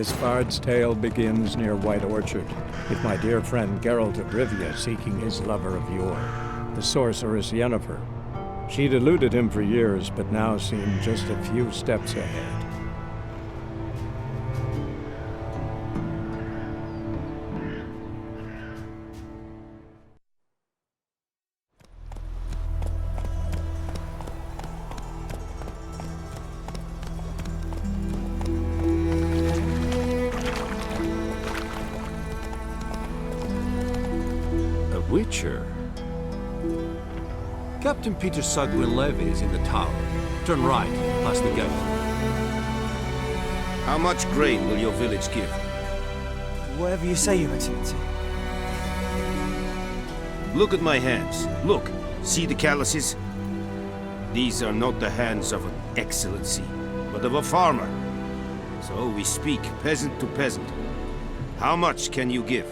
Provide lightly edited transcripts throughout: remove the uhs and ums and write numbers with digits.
This bard's tale begins near White Orchard, with my dear friend Geralt of Rivia seeking his lover of yore, the sorceress Yennefer. She'd eluded him for years, but now seemed just a few steps ahead. Witcher? Captain Peter Sagwin Levy is in the tower. Turn right, past the gate. How much grain will your village give? Whatever you say, Your Excellency. Look at my hands. Look. See the calluses? These are not the hands of an excellency, but of a farmer. So we speak peasant to peasant. How much can you give?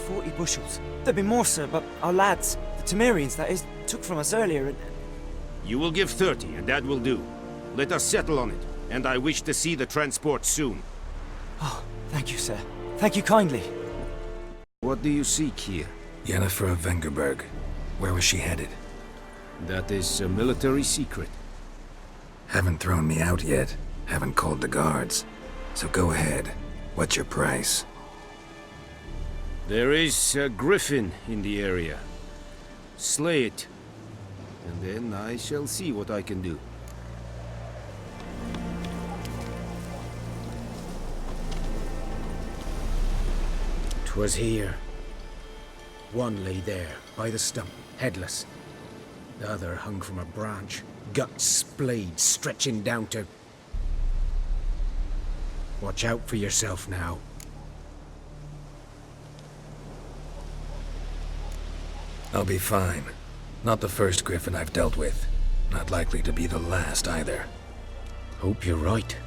40 bushels. There'd be more, sir, but our lads, the Temerians, that is, took from us earlier and... You will give 30, and that will do. Let us settle on it, and I wish to see the transport soon. Oh, thank you, sir. Thank you kindly. What do you seek here? Yennefer of Vengerberg. Where was she headed? That is a military secret. Haven't thrown me out yet. Haven't called the guards. So go ahead. What's your price? There is a griffin in the area. Slay it, and then I shall see what I can do. 'Twas here. One lay there, by the stump, headless. The other hung from a branch, guts splayed, stretching down to... Watch out for yourself now. I'll be fine. Not the first griffin I've dealt with. Not likely to be the last either. Hope you're right.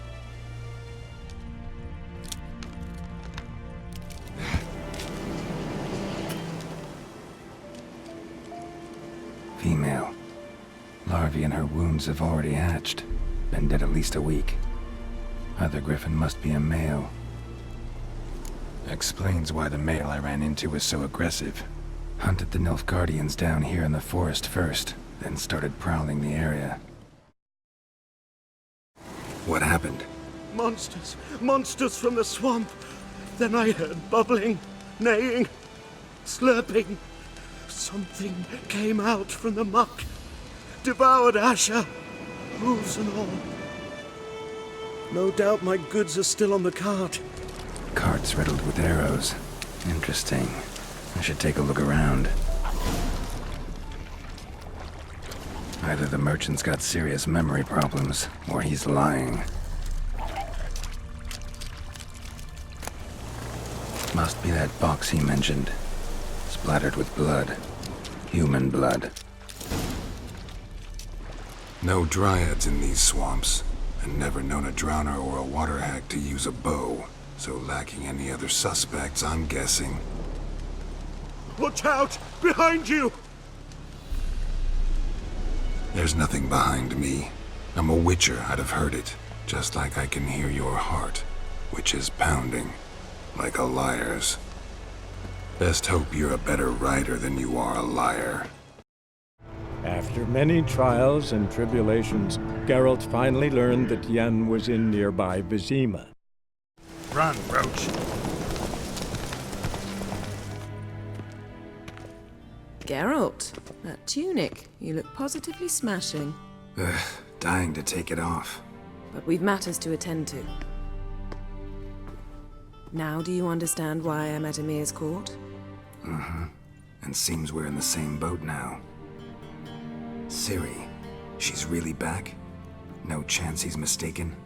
Female. Larvae in her wounds have already hatched. Been dead at least a week. Other griffin must be a male. Explains why the male I ran into was so aggressive. Hunted the Nilfgaardians down here in the forest first, then started prowling the area. What happened? Monsters! Monsters from the swamp! Then I heard bubbling, neighing, slurping. Something came out from the muck, devoured Asher, hooves and all. No doubt my goods are still on the cart. Carts riddled with arrows. Interesting. I should take a look around. Either the merchant's got serious memory problems, or he's lying. Must be that box he mentioned. Splattered with blood. Human blood. No dryads in these swamps, and never known a drowner or a water hag to use a bow, so lacking any other suspects, I'm guessing. Watch out! Behind you! There's nothing behind me. I'm a witcher, I'd have heard it. Just like I can hear your heart, which is pounding, like a liar's. Best hope you're a better rider than you are a liar. After many trials and tribulations, Geralt finally learned that Yen was in nearby Vizima. Run, Roach. Geralt, that tunic. You look positively smashing. Ugh, dying to take it off. But we've matters to attend to. Now do you understand why I'm at Emir's court? Mm-hmm. And seems we're in the same boat now. Ciri, she's really back? No chance he's mistaken?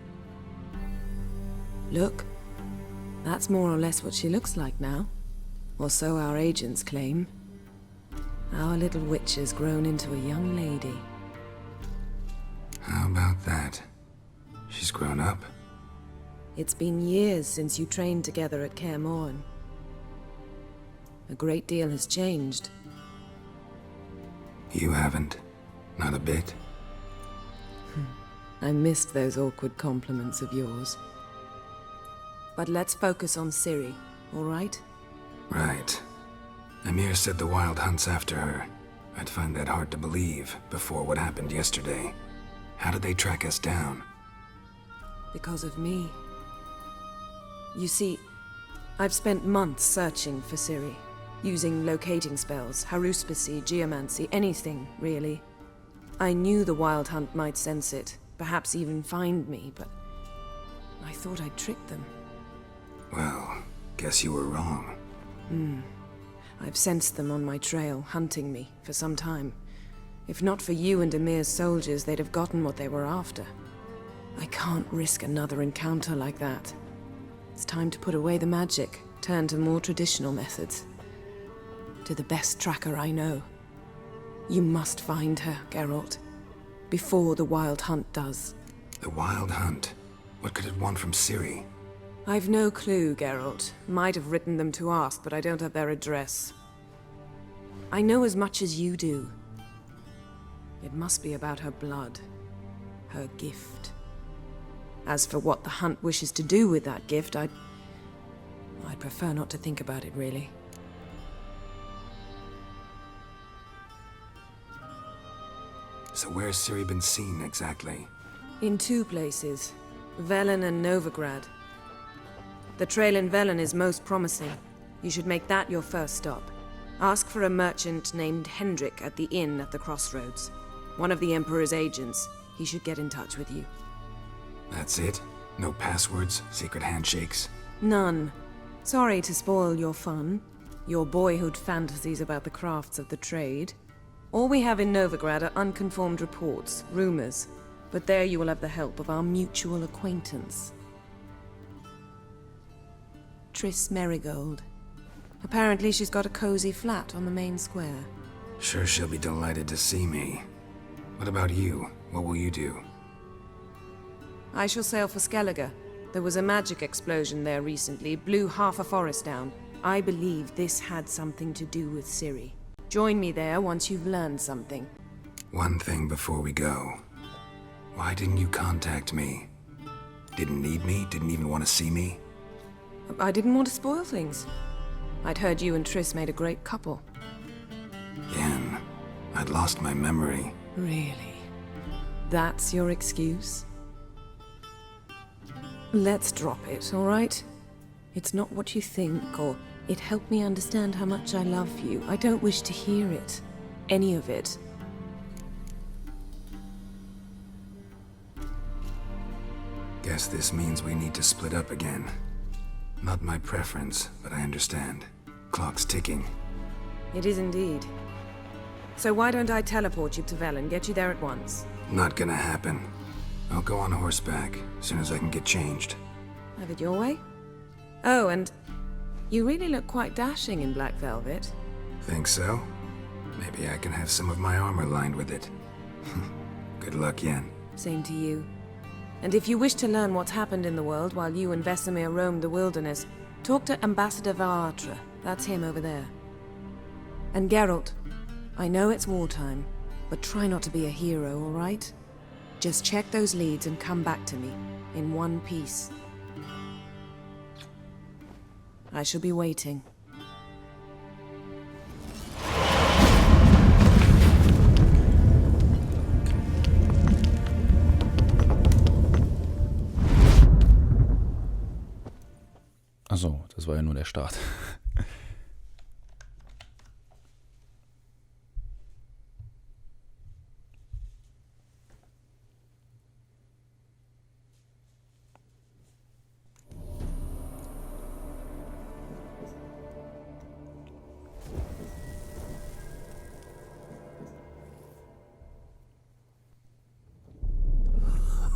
Look, that's more or less what she looks like now. Or so our agents claim. Our little witch has grown into a young lady. How about that? She's grown up? It's been years since you trained together at Kaer Morhen. A great deal has changed. You haven't? Not a bit? I missed those awkward compliments of yours. But let's focus on Ciri, all right? Right. Emir said the Wild hunt's after her. I'd find that hard to believe before what happened yesterday. How did they track us down? Because of me. You see, I've spent months searching for Ciri, using locating spells, haruspicy, geomancy, anything, really. I knew the Wild Hunt might sense it, perhaps even find me, but I thought I'd tricked them. Well, guess you were wrong. I've sensed them on my trail, hunting me, for some time. If not for you and Emir's soldiers, they'd have gotten what they were after. I can't risk another encounter like that. It's time to put away the magic, turn to more traditional methods. To the best tracker I know. You must find her, Geralt. Before the Wild Hunt does. The Wild Hunt? What could it want from Ciri? I've no clue, Geralt. Might have written them to ask, but I don't have their address. I know as much as you do. It must be about her blood. Her gift. As for what the Hunt wishes to do with that gift, I'd prefer not to think about it, really. So where's Ciri been seen, exactly? In 2 places. Velen and Novigrad. The trail in Velen is most promising. You should make that your first stop. Ask for a merchant named Hendrik at the inn at the crossroads. One of the Emperor's agents. He should get in touch with you. That's it? No passwords, secret handshakes? None. Sorry to spoil your fun. Your boyhood fantasies about the crafts of the trade. All we have in Novigrad are unconfirmed reports, rumors. But there you will have the help of our mutual acquaintance. Triss Merigold. Apparently she's got a cozy flat on the main square. Sure she'll be delighted to see me. What about you? What will you do? I shall sail for Skellige. There was a magic explosion there recently, blew half a forest down. I believe this had something to do with Ciri. Join me there once you've learned something. One thing before we go. Why didn't you contact me? Didn't need me? Didn't even want to see me? I didn't want to spoil things. I'd heard you and Triss made a great couple. Yen, I'd lost my memory. Really? That's your excuse? Let's drop it, all right? It's not what you think, or it helped me understand how much I love you. I don't wish to hear it. Any of it. Guess this means we need to split up again. Not my preference, but I understand. Clock's ticking. It is indeed. So why don't I teleport you to Velen, get you there at once? Not gonna happen. I'll go on horseback, as soon as I can get changed. Have it your way? Oh, and you really look quite dashing in black velvet. Think so? Maybe I can have some of my armor lined with it. Good luck, Yen. Same to you. And if you wish to learn what's happened in the world while you and Vesemir roamed the wilderness, talk to Ambassador Varatra. That's him over there. And Geralt, I know it's wartime, but try not to be a hero, all right? Just check those leads and come back to me, in one piece. I shall be waiting. Achso, das war ja nur der Start.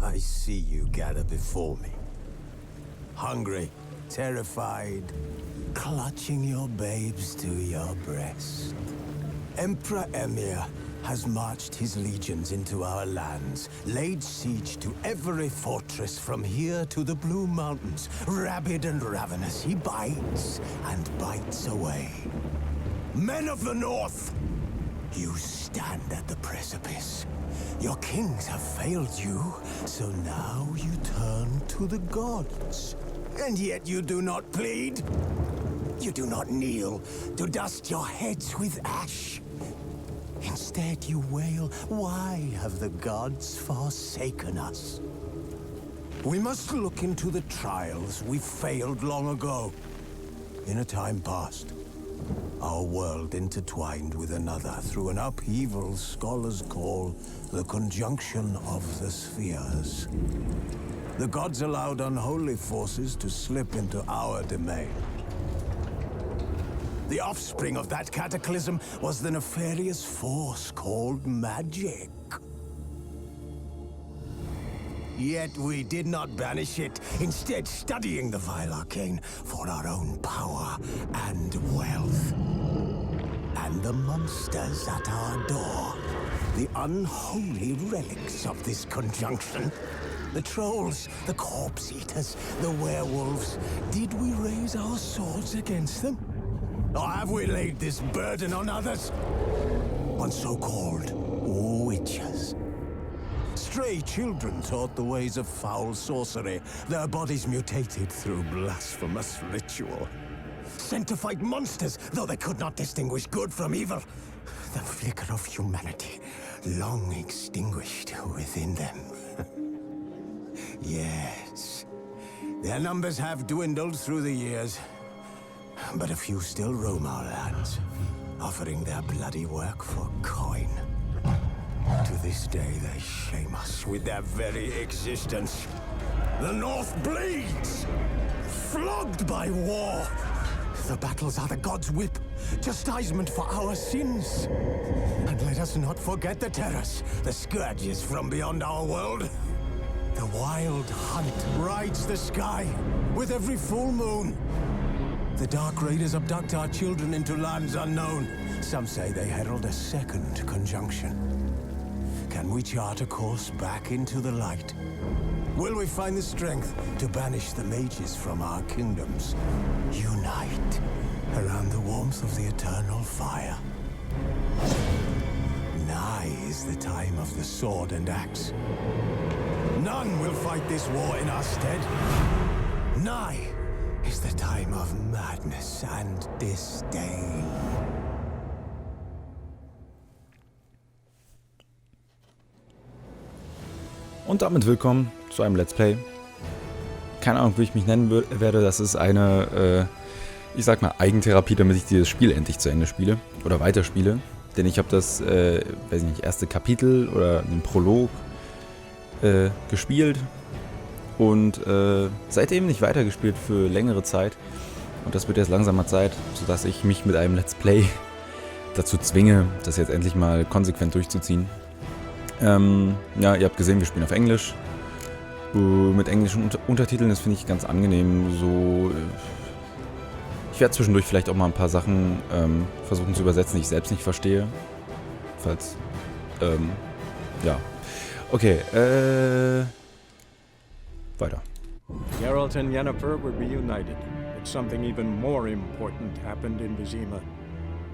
I see you gather before me. Hungry, terrified, clutching your babes to your breast. Emperor Emir has marched his legions into our lands, laid siege to every fortress from here to the Blue Mountains. Rabid and ravenous, he bites and bites away. Men of the North, you stand at the precipice. Your kings have failed you, so now you turn to the gods. And yet you do not plead? You do not kneel to dust your heads with ash. Instead you wail, why have the gods forsaken us? We must look into the trials we failed long ago. In a time past, our world intertwined with another through an upheaval scholars call the conjunction of the spheres. The gods allowed unholy forces to slip into our domain. The offspring of that cataclysm was the nefarious force called magic. Yet we did not banish it, instead studying the vile arcane for our own power and wealth. And the monsters at our door, the unholy relics of this conjunction. The trolls, the corpse-eaters, the werewolves. Did we raise our swords against them? Or have we laid this burden on others? On so-called witches. Stray children taught the ways of foul sorcery, their bodies mutated through blasphemous ritual. Sent to fight monsters, though they could not distinguish good from evil. The flicker of humanity, long extinguished within them. Yes, their numbers have dwindled through the years, but a few still roam our lands, offering their bloody work for coin. To this day, they shame us with their very existence. The North bleeds, flogged by war. The battles are the gods' whip, chastisement for our sins. And let us not forget the terrors, the scourges from beyond our world. The wild hunt rides the sky with every full moon. The Dark Raiders abduct our children into lands unknown. Some say they herald a second conjunction. Can we chart a course back into the light? Will we find the strength to banish the mages from our kingdoms? Unite around the warmth of the eternal fire. Nigh is the time of the sword and axe. None will fight this war in our stead. Nigh is the time of madness and disdain. Und damit willkommen zu einem Let's Play. Keine Ahnung, wie ich mich nennen werde. Das ist eine, ich sag mal, Eigentherapie, damit ich dieses Spiel endlich zu Ende spiele. Oder weiterspiele. Denn ich habe das, weiß ich nicht, erste Kapitel oder den Prolog gespielt. Und seitdem nicht weitergespielt für längere Zeit. Und das wird jetzt langsam mal Zeit, sodass ich mich mit einem Let's Play dazu zwinge, das jetzt endlich mal konsequent durchzuziehen. Ja, ihr habt gesehen, wir spielen auf Englisch. Mit englischen Untertiteln, das finde ich ganz angenehm. So, ich werde zwischendurch vielleicht auch mal ein paar Sachen versuchen zu übersetzen, die ich selbst nicht verstehe. Falls, ja. Okay, weiter. Geralt and Yennefer were reunited, but something even more important happened in Vizima.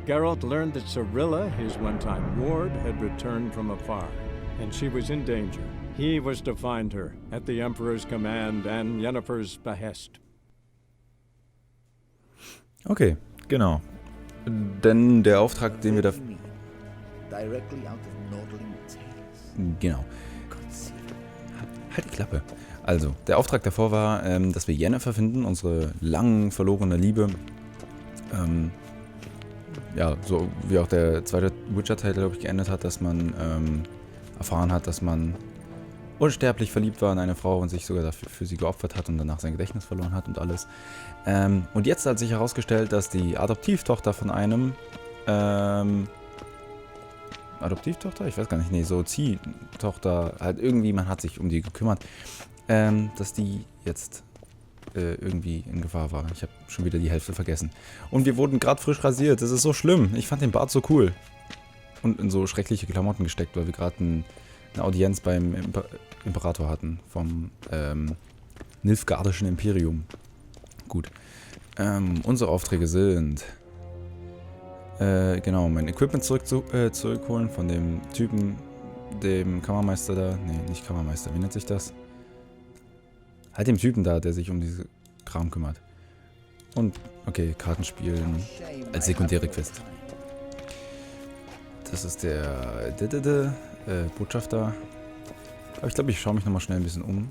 Geralt learned that Cirilla, his one-time ward, had returned from afar, and she was in danger. He was to find her, at the Emperor's command and Yennefer's behest. Okay, genau. Denn der Auftrag, den wir da... Genau. Halt die Klappe. Also, der Auftrag davor war, dass wir Yennefer finden, unsere lang verlorene Liebe. Ja, so wie auch der zweite Witcher-Teil, glaube ich, geendet hat, dass man erfahren hat, dass man unsterblich verliebt war in eine Frau und sich sogar dafür für sie geopfert hat und danach sein Gedächtnis verloren hat und alles. Und jetzt hat sich herausgestellt, dass die Adoptivtochter von einem Adoptivtochter? Ich weiß gar nicht, nee, so Ziehtochter, halt irgendwie, man hat sich um die gekümmert, dass die jetzt irgendwie in Gefahr war. Ich habe schon wieder die Hälfte vergessen. Und wir wurden gerade frisch rasiert, das ist so schlimm. Ich fand den Bart so cool. Und in so schreckliche Klamotten gesteckt, weil wir gerade eine Audienz beim Imperator hatten, vom Nilfgaardischen Imperium. Gut. Unsere Aufträge sind... genau, mein Equipment zurückholen von dem Typen, dem Kammermeister da. Nee, nicht Kammermeister, wie nennt sich das? Halt dem Typen da, der sich um diese Kram kümmert. Und, okay, Kartenspielen als sekundäre Quest. Das ist der Botschafter. Aber ich glaube, ich schaue mich nochmal schnell ein bisschen um.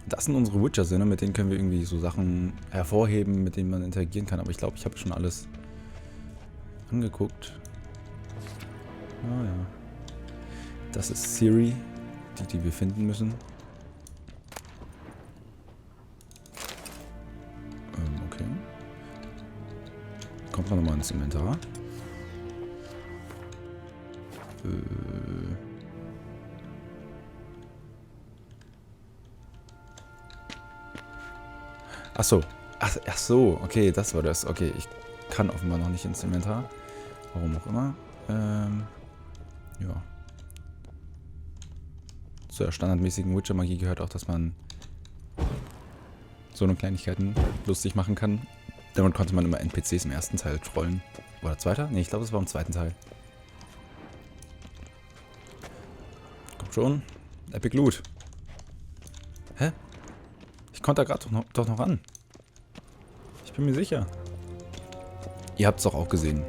Das sind unsere Witcher-Sinne, mit denen können wir irgendwie so Sachen hervorheben, mit denen man interagieren kann. Aber ich glaube, ich habe schon alles angeguckt. Ah ja. Das ist Siri, die wir finden müssen. Okay. Kommt man nochmal ins Inventar. Ach so. Ach so, okay, das war das. Okay, ich kann offenbar noch nicht ins Inventar. Warum auch immer. Ja. Zur standardmäßigen Witcher-Magie gehört auch, dass man so eine Kleinigkeiten lustig machen kann. Damit konnte man immer NPCs im ersten Teil trollen. Oder zweiter? Ne, ich glaube, es war im zweiten Teil. Kommt schon. Epic Loot. Hä? Ich konnte da gerade doch noch ran. Ich bin mir sicher. Ihr habt es doch auch gesehen.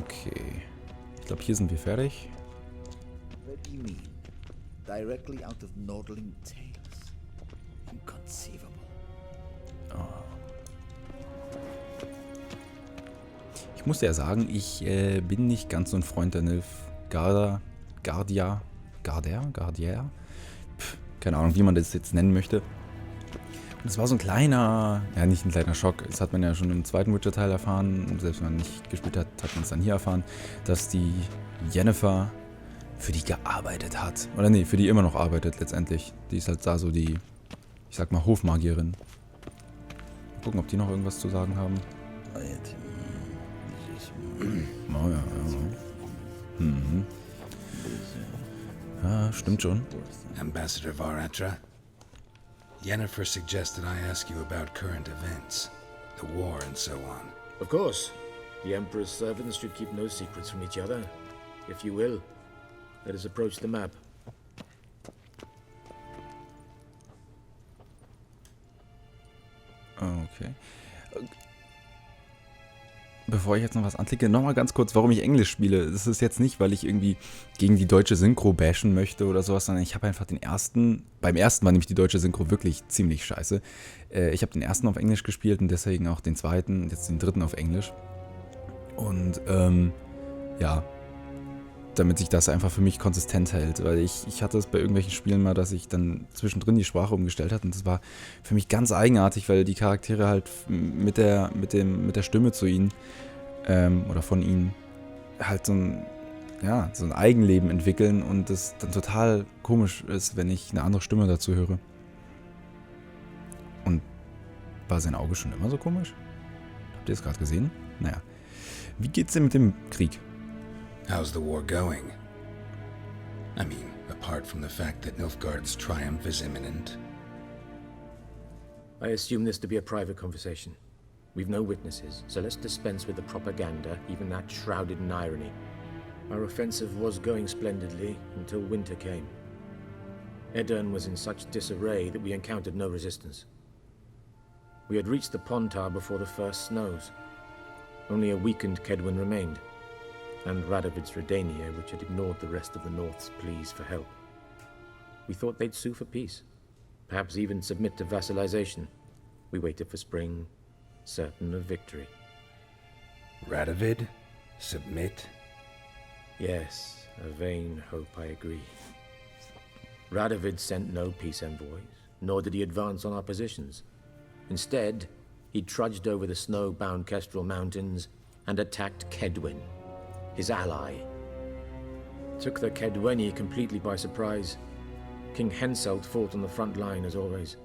Okay. Ich glaube, hier sind wir fertig. What do you mean? Directly out of Nordling tales. Inconceivable. Ich muss ja sagen, ich bin nicht ganz so ein Freund der Nilfgaarder. Gardia. Keine Ahnung, wie man das jetzt nennen möchte. Und es war so ein kleiner, ja nicht ein kleiner Schock, das hat man ja schon im zweiten Witcher-Teil erfahren, und selbst wenn man nicht gespielt hat, hat man es dann hier erfahren, dass die Yennefer für die gearbeitet hat. Oder nee, für die immer noch arbeitet letztendlich. Die ist halt da so die, ich sag mal, Hofmagierin. Mal gucken, ob die noch irgendwas zu sagen haben. Oh ja. Mhm. Ja, stimmt schon. Ambassador Varatra, Yennefer suggested I ask you about current events, the war and so on. Of course. The Emperor's servants should keep no secrets from each other. If you will, let us approach the map. Okay. Bevor ich jetzt noch was anklicke, nochmal ganz kurz, warum ich Englisch spiele. Das ist jetzt nicht, weil ich irgendwie gegen die deutsche Synchro bashen möchte oder sowas, sondern ich habe einfach den ersten, beim ersten war nämlich die deutsche Synchro wirklich ziemlich scheiße. Ich habe den ersten auf Englisch gespielt und deswegen auch den zweiten und jetzt den dritten auf Englisch. Und ja, damit sich das einfach für mich konsistent hält, weil ich hatte es bei irgendwelchen Spielen mal, dass ich dann zwischendrin die Sprache umgestellt habe und das war für mich ganz eigenartig, weil die Charaktere halt mit der Stimme zu ihnen oder von ihnen halt so ein Eigenleben entwickeln und das dann total komisch ist, wenn ich eine andere Stimme dazu höre. Und war sein Auge schon immer so komisch? Habt ihr es gerade gesehen? Naja. Wie geht's denn mit dem Krieg? How's the war going? I mean, apart from the fact that Nilfgaard's triumph is imminent. I assume this to be a private conversation. We've no witnesses, so let's dispense with the propaganda, even that shrouded in irony. Our offensive was going splendidly until winter came. Edirn was in such disarray that we encountered no resistance. We had reached the Pontar before the first snows. Only a weakened Kedwin remained, and Radovid's Redania, which had ignored the rest of the North's pleas for help. We thought they'd sue for peace, perhaps even submit to vassalization. We waited for spring, certain of victory. Radovid? Submit? Yes, a vain hope, I agree. Radovid sent no peace envoys, nor did he advance on our positions. Instead, he trudged over the snow-bound Kestrel Mountains and attacked Kedwin, his ally. Took the Kedweni completely by surprise. King Henselt fought on the front line as always,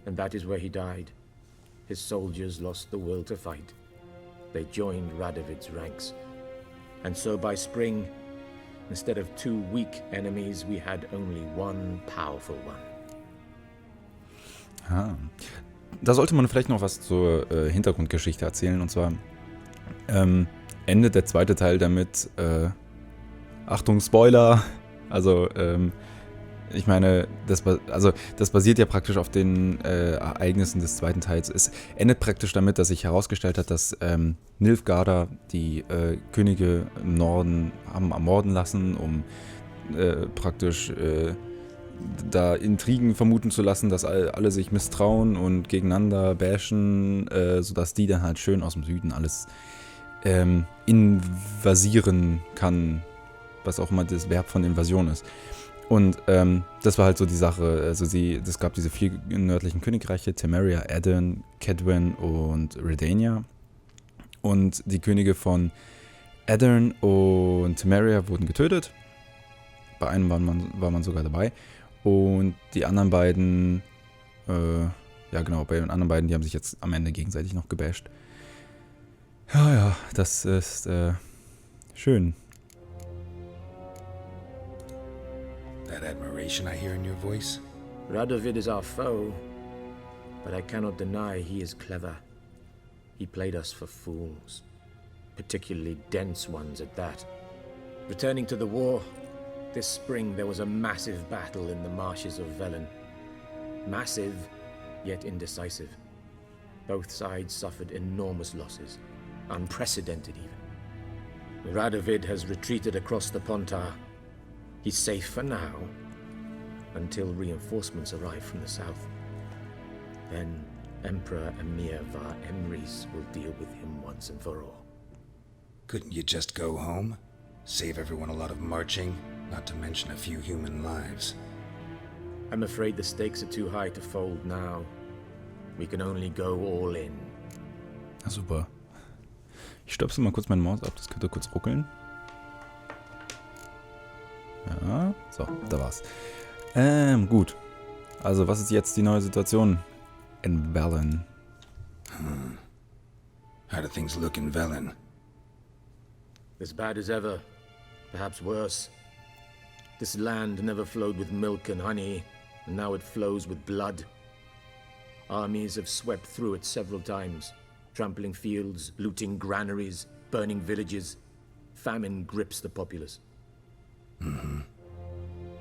and that is where he died. His soldiers lost the will to fight. They joined Radovid's ranks. And so by spring, instead of 2 weak enemies, we had only one powerful one. Ah. Da sollte man vielleicht noch was zur Hintergrundgeschichte erzählen, und zwar endet der zweite Teil damit, Achtung, Spoiler, also ich meine, das basiert ja praktisch auf den Ereignissen des zweiten Teils. Es endet praktisch damit, dass sich herausgestellt hat, dass Nilfgaarder die Könige im Norden haben ermorden lassen, um praktisch da Intrigen vermuten zu lassen, dass alle sich misstrauen und gegeneinander bashen, sodass die dann halt schön aus dem Süden alles invasieren kann, was auch immer das Verb von Invasion ist. Und das war halt so die Sache. Also es gab diese 4 nördlichen Königreiche, Temeria, Aedirn, Cadwyn und Redania. Und die Könige von Aedirn und Temeria wurden getötet. Bei einem war man sogar dabei. Und die anderen beiden, bei den anderen beiden, die haben sich jetzt am Ende gegenseitig noch gebasht. Ja, das ist schön. That admiration I hear in your voice? Radovid is our foe, but I cannot deny he is clever. He played us for fools, particularly dense ones at that. Returning to the war, this spring there was a massive battle in the marshes of Velen. Massive, yet indecisive. Both sides suffered enormous losses, unprecedented even. Radovid has retreated across the Pontar. He's safe for now, until reinforcements arrive from the south. Then Emperor Emir var Emrys will deal with him once and for all. Couldn't you just go home? Save everyone a lot of marching, not to mention a few human lives. I'm afraid the stakes are too high to fold now. We can only go all in. Na super. Ich stöpsel mal kurz meine Maus ab, das könnte kurz ruckeln. Ja, so, da war's. Gut. Also, was ist jetzt die neue Situation in Velen? How do things look in Velen? As bad as ever, perhaps worse. This land never flowed with milk and honey, and now it flows with blood. Armies have swept through it several times, trampling fields, looting granaries, burning villages. Famine grips the populace.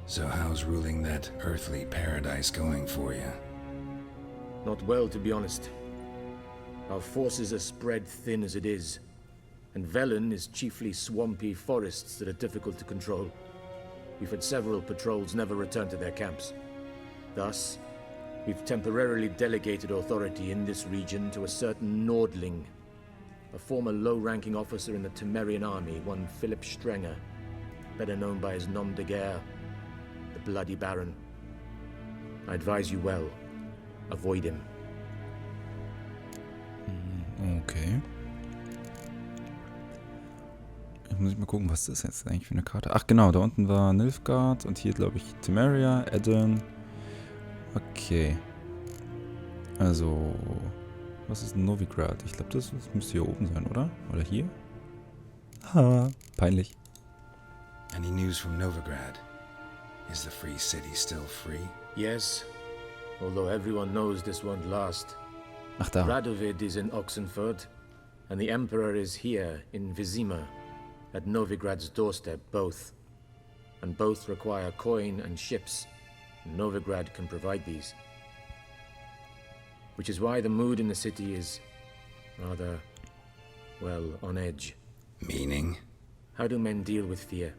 So how's ruling that earthly paradise going for you? Not well, to be honest. Our forces are spread thin as it is, and Velen is chiefly swampy forests that are difficult to control. We've had several patrols never return to their camps. Thus, we've temporarily delegated authority in this region to a certain Nordling, a former low-ranking officer in the Temerian army, one Philip Strenger, better known by his nom de guerre, the Bloody Baron. I advise you well. Avoid him. Okay. Ich muss mal gucken, was das jetzt eigentlich für eine Karte. Ach genau, da unten war Nilfgaard und hier glaube ich Temeria, Aedirn. Okay. Also, was ist Novigrad? Ich glaube, das müsste hier oben sein, oder? Oder hier? Ha, peinlich. Any news from Novigrad? Is the free city still free? Yes, although everyone knows this won't last. Ach da. Radovid is in Oxenfurt, and the Emperor is here in Vizima, at Novigrad's doorstep, both. And both require coin and ships. Novigrad can provide these. Which is why the mood in the city is rather, well, on edge. Meaning? How do men deal with fear?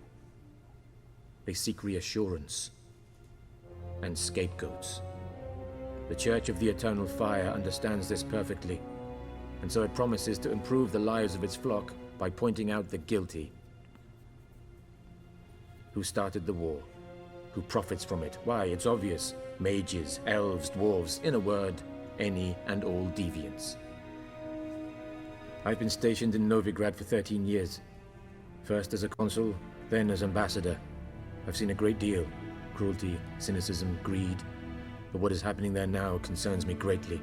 They seek reassurance and scapegoats. The Church of the Eternal Fire understands this perfectly, and so it promises to improve the lives of its flock by pointing out the guilty. Who started the war? Who profits from it? Why, it's obvious. Mages, elves, dwarves, in a word, any and all deviants. I've been stationed in Novigrad for 13 years. First as a consul, then as ambassador. I've seen a great deal. Cruelty, cynicism, greed. But what is happening there now concerns me greatly.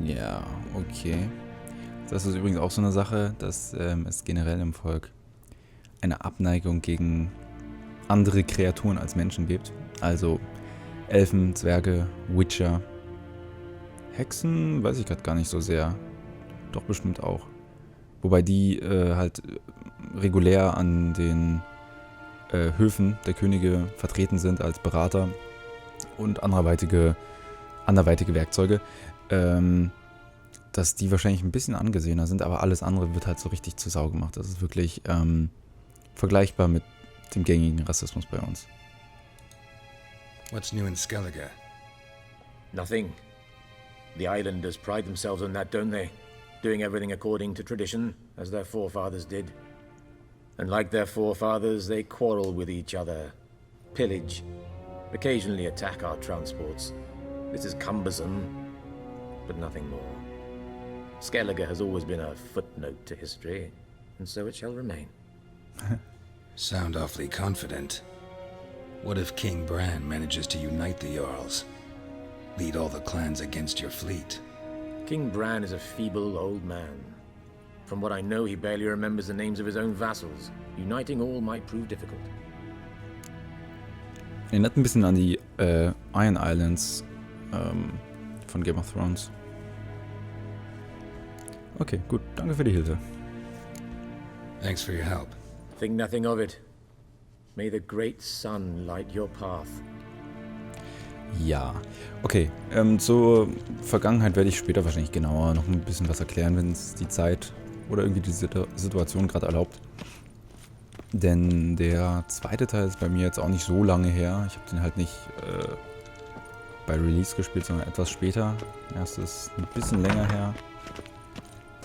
Ja, okay. Das ist übrigens auch so eine Sache, dass es generell im Volk eine Abneigung gegen andere Kreaturen als Menschen gibt. Also Elfen, Zwerge, Witcher. Hexen weiß ich gerade gar nicht so sehr. Doch bestimmt auch. Wobei die halt regulär an den Höfen der Könige vertreten sind als Berater und anderweitige Werkzeuge, dass die wahrscheinlich ein bisschen angesehener sind, aber alles andere wird halt so richtig zur Sau gemacht. Das ist wirklich vergleichbar mit dem gängigen Rassismus bei uns. What's new in Skellige? Nothing. The islanders pride themselves on that, don't they? Doing everything according to tradition, as their forefathers did. And like their forefathers, they quarrel with each other, pillage, occasionally attack our transports. This is cumbersome, but nothing more. Skellige has always been a footnote to history, and so it shall remain. Sound awfully confident. What if King Bran manages to unite the Jarls? Lead all the clans against your fleet? King Bran is a feeble old man. From what I know, he barely remembers the names of his own vassals. Uniting all might prove difficult. Erinnert ein bisschen an die Iron Islands von Game of Thrones. Okay, gut. Danke für die Hilfe. Thanks for your help. Think nothing of it. May the great sun light your path. Ja, okay. Zur Vergangenheit werde ich später wahrscheinlich genauer noch ein bisschen was erklären, wenn es die Zeit oder irgendwie die Situation gerade erlaubt. Denn der zweite Teil ist bei mir jetzt auch nicht so lange her. Ich habe den halt nicht bei Release gespielt, sondern etwas später. Der erste ist ein bisschen länger her.